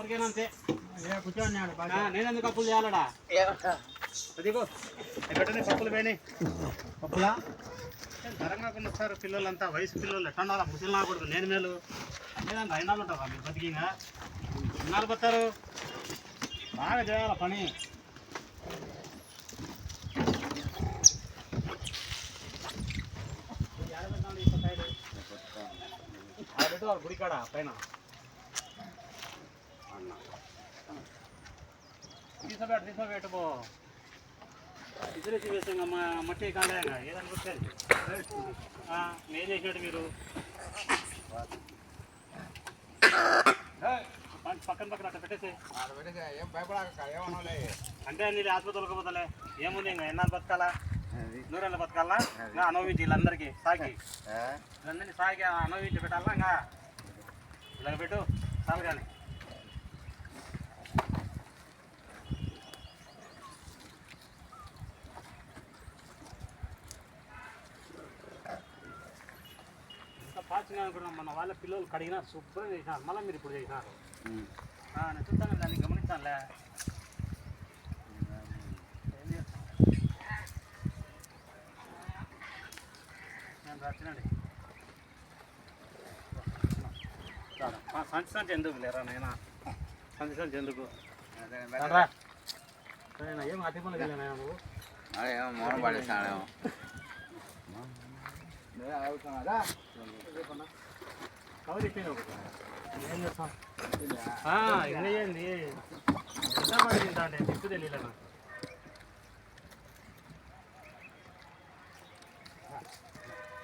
ఎవరికైనా అంతే నేను ఎందుకు అప్పులు చేయాలడా అదిగో పెట్టని పప్పులు పోయినాయి పప్పులా ధరంగా సార్ పిల్లలంతా వయసు పిల్లలు ఎట్లా ఉండాలా ముసలి నాకూడదు నేను మేలు లేదంటే అయినాలు ఉంటారా మీరు బతికిగా ఎన్నాళ్ళు పోతారు బాగా చేయాల పని గుడికాడ పైన తీసుకోబెట్టు పో ఇద్దరేసి వేసాం మట్టి కాలేగా ఏదని వచ్చారు ఏం చేసినట్టు మీరు పక్కన పక్కన అక్కడ పెట్టేసి ఏం భయపడాక ఏమన్నా అంటే నీళ్ళు ఆసుపత్రులకు పోతలే ఏముంది ఇంకా ఎన్నాళ్ళు బతకాలా నూరేళ్ళు బతకాలా ఇంకా అనుభవించి వీళ్ళందరికీ సాగి వీళ్ళందరినీ సాగి అనుభవించి పెట్టాలా ఇంకా ఇలాగ పెట్టు చాలు కానీ పాచినా కూడా మన వాళ్ళ పిల్లలు కడిగినా శుభ్రం చేసినారు మళ్ళీ మీరు ఇప్పుడు చేసినారు నేను చూస్తాను దాన్ని గమనిస్తానులే నేను రాచినండి సంచి ఎందుకు లేరా నైనా సంచి ఎందుకు ఏం అతిపనులు వెళ్ళా నువ్వు మౌనం పడేసాను కవర్ ఇప్పినావు ఏం చేస్తాం ఇదేంది ఎంత పడి తింటా అంటే తిప్పు తెలియలే నాకు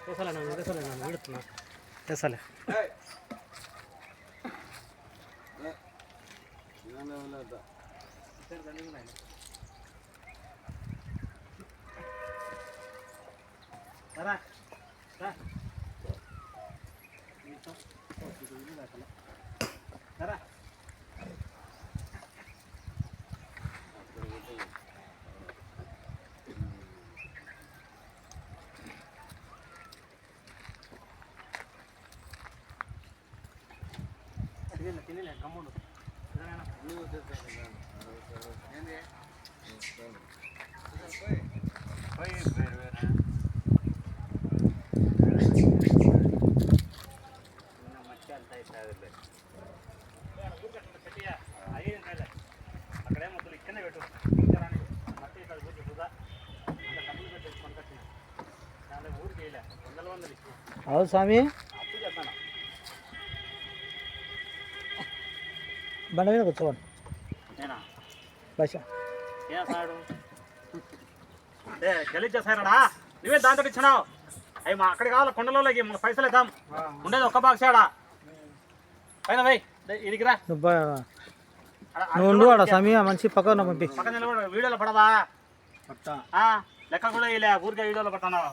చేసాలే నన్ను విడుతున్నా చేసాలే రా రా తినలే గమ్ముడు అక్కడే మొత్తం ఇక్కడనే పెట్టు మట్టి ఇక్కడ కూర్చో వృధా అంత డబ్బులు పెట్టి కొనుకొచ్చిన చాలా ఊరికి వేయలే వందలు ఇచ్చిన అవును స్వామి అప్పు చేస్తాను బండ మీద కూర్చోండి నేనా బస్ ఏం సాడు గెలిచేసారా నువ్వే దాంతో ఇచ్చినావు అవి మా అక్కడ కావాలి కొండలోకి మన పైసలు ఇద్దాం ఉండేది ఒక్క బాక్స్ ఆడా పైన పోయి ఇదికిరా నువ్వు ఉండు ఆడ స్వామి మంచి పక్కన పంపి పక్కన నిలబడి వీడియోలో పడవా లెక్క కూడా ఇలా ఊరికే వీడియోలో పడుతున్నావు